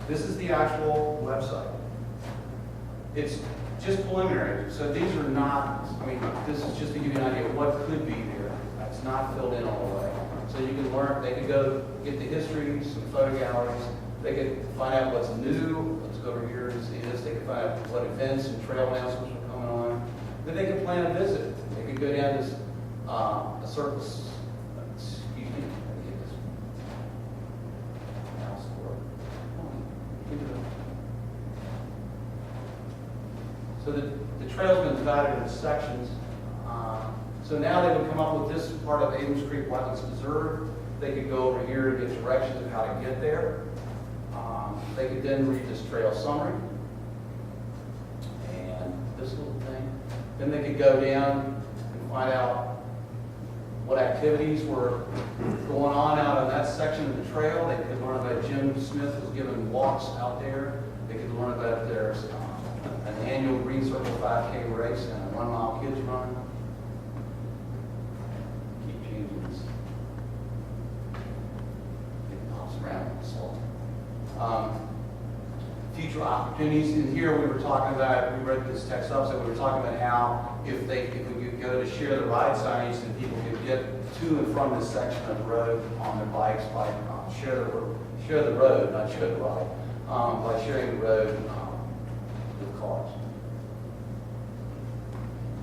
This is the actual website. It's just preliminary, so these are not, I mean, this is just to give you an idea of what could be there. It's not filled in all the way. So you can learn, they could go get the history, some photo galleries, they could find out what's new. Let's go over here and see this. They could find out what events and trail announcements are coming on. Then they could plan a visit. They could go down this, a circus, excuse me, let me get this. Mouse work. So the trail's been divided into sections. So now they would come up with this part of Abrams Creek Wetlands Preserve. They could go over here and get directions of how to get there. They could then read this trail summary and this little thing. Then they could go down and find out what activities were going on out on that section of the trail. They could learn about Jim Smith was giving walks out there. They could learn about there's an annual Green Circle 5K race and a 1 mile kids run. Keep changing this. It pops around slow. Future opportunities. In here we were talking about, we read this text up, so we were talking about how if we could go to share the ride signage, then people could get to and from this section of the road on their bikes by share the road, not share the ride, by sharing the road with cars.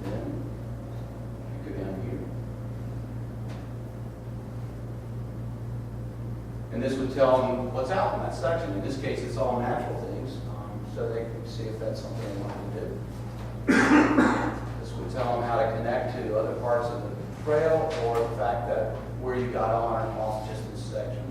Then you go down here. And this would tell them what's out in that section. In this case, it's all natural things, so they can see if that's something they want to do. This would tell them how to connect to other parts of the trail, or the fact that where you got on and off just this section.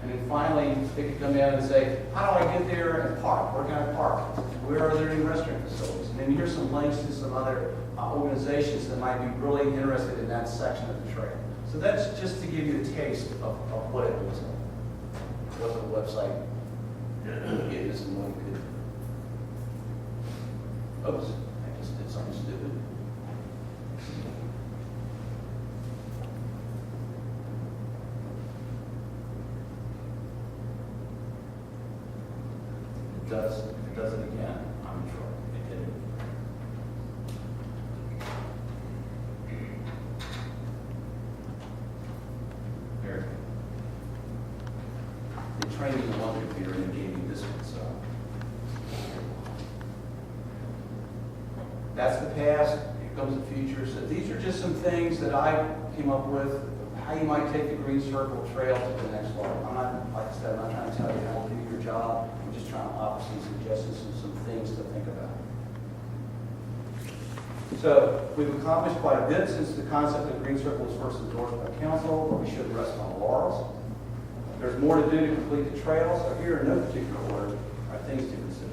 And then finally, they could come down and say, how do I get there and park? Where can I park? Where are there any restaurant facilities? And then here's some links to some other organizations that might be really interested in that section of the trail. So that's just to give you a taste of what it looks like, what the website is and what it could. Oops, I just did something stupid. If it does it again, I'm in trouble. It did it. There. They trained me in one computer and they gave me this one, so. That's the past, here comes the future. So these are just some things that I came up with, how you might take the Green Circle Trail to the next level. I'm not, like I said, I'm not trying to tell you how to do your job. I'm just trying to offer some suggestions and some things to think about. So we've accomplished quite a bit since the concept of Green Circle was first endorsed by council, but we shouldn't rest on our laurels. There's more to do to complete the trail, so here in no particular order are things to consider.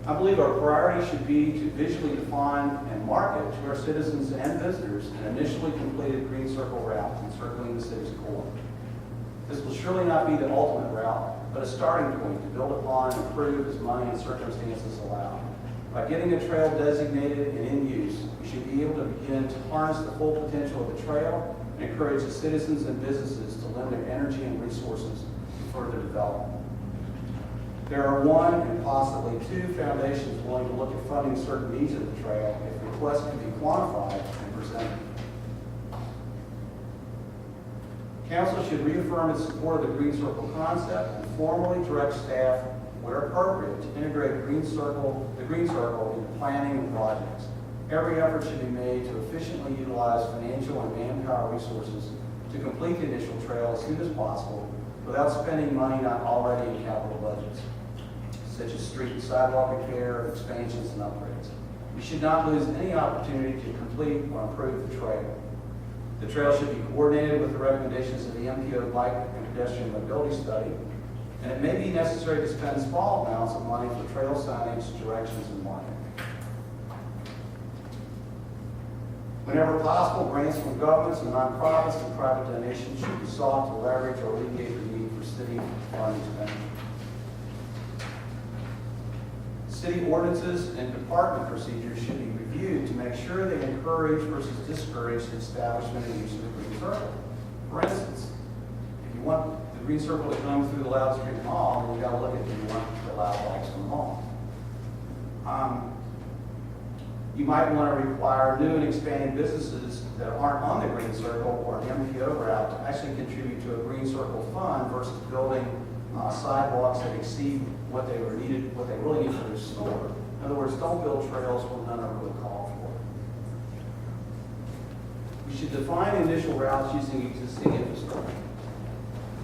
I believe our priority should be to visually define and market to our citizens and visitors an initially completed Green Circle route encircling the city's core. This will surely not be the ultimate route, but a starting point to build upon and improve as money and circumstances allow. By getting a trail designated and in use, we should be able to begin to harness the full potential of the trail and encourage the citizens and businesses to lend their energy and resources to further development. There are one and possibly two foundations willing to look at funding certain needs of the trail if requests can be quantified and presented. Council should reaffirm its support of the Green Circle concept and formally direct staff, where appropriate, to integrate the Green Circle into planning and projects. Every effort should be made to efficiently utilize financial and manpower resources to complete the initial trail as soon as possible without spending money not already in capital budgets, such as street and sidewalk repair, expansions, and upgrades. We should not lose any opportunity to complete or improve the trail. The trail should be coordinated with the recommendations of the MPO Bike and Pedestrian Mobility Study, and it may be necessary to spend small amounts of money for trail signage, directions, and marketing. Whenever possible, grants from governments and nonprofits and private donations should be sought to leverage or alleviate the need for city fund expenditure. City ordinances and department procedures should be reviewed to make sure they encourage versus discourage the establishment and use of the green circle. For instance, if you want the green circle to come through the Loud Street Mall, then you got to look at, do you want the loud lights on the mall? You might want to require new and expanding businesses that aren't on the green circle or the MPO route to actually contribute to a green circle fund versus building sidewalks that exceed what they really need for their store. In other words, don't build trails when none are really called for. We should define initial routes using existing infrastructure.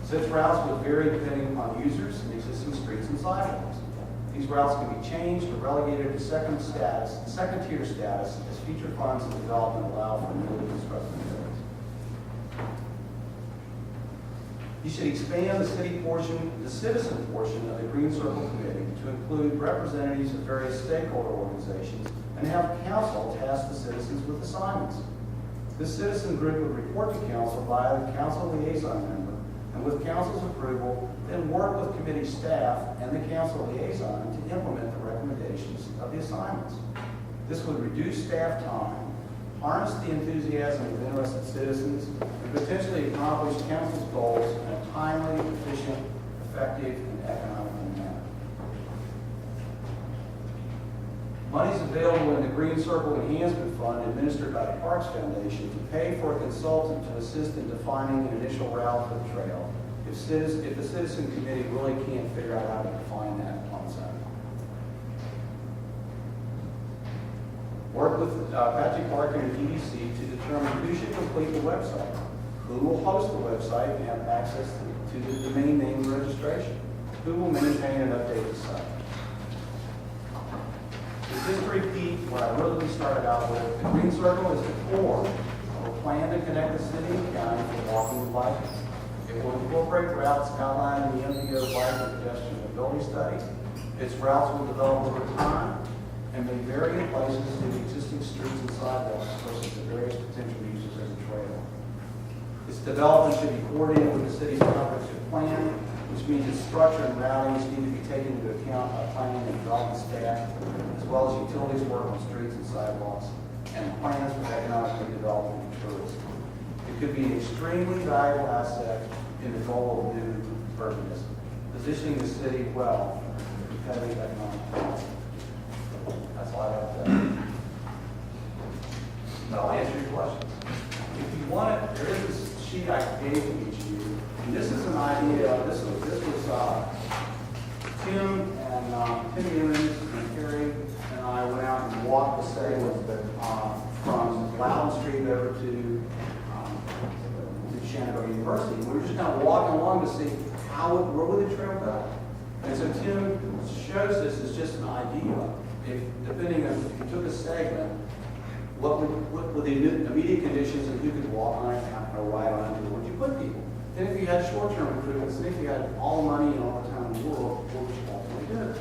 Such routes would vary depending upon users and existing streets and sidewalks. These routes can be changed or relegated to second-tier status as future funds and development allow for newly constructed areas. You should expand the citizen portion of the Green Circle Committee to include representatives of various stakeholder organizations and have council task the citizens with assignments. This citizen group would report to council via the council liaison member, and with council's approval, then work with committee staff and the council liaison to implement the recommendations of the assignments. This would reduce staff time, harness the enthusiasm of interested citizens, and potentially accomplish council's goals in a timely, efficient, effective, and economical manner. Monies available in the Green Circle Enhancement Fund administered by the Parks Foundation to pay for a consultant to assist in defining an initial route for the trail if the citizen committee really can't figure out how to define that on its own. Work with Patrick Parker and EDC to determine who should complete the website, who will host the website and have access to the domain name registration, who will maintain and update the site. Just to repeat what I really started out with, the Green Circle is the core of a plan to connect the city and county for walking and biking. It will incorporate routes outlined in the MPO bike and pedestrian mobility study. Its routes will develop over time and may vary in places due to existing streets and sidewalks versus the various potential uses as a trail. Its development should be coordinated with the city's comprehensive plan, which means its structure and routings need to be taken into account by planning and development staff, as well as utilities work on streets and sidewalks, and plans for economic redevelopment and tourism. It could be an extremely valuable asset in the goal of new urbanism, positioning the city well for competitive economic growth. That's all I have to say. But I'll answer your questions. If you want it, there is this sheet I gave to each of you, and this is an idea. This was Tim Evans and Carrie and I went out and walked the segment from Loudon Street over to Shenandoah University. We were just kind of walking along to see where would the trail go. And so Tim shows this as just an idea. If depending on if you took a segment, what would the immediate conditions and who could walk on it or ride on it, where would you put people? Then if you had short-term improvements, and if you had all the money and all the time in the world, what would you ultimately do?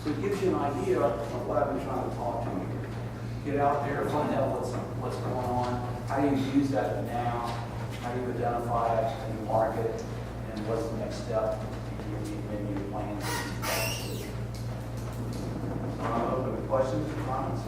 So it gives you an idea of what I've been trying to talk to you. Get out there, find out what's going on, how do you use that now, how do you identify it in the market, and what's the next step, maybe your plans. So I'm open to questions and comments.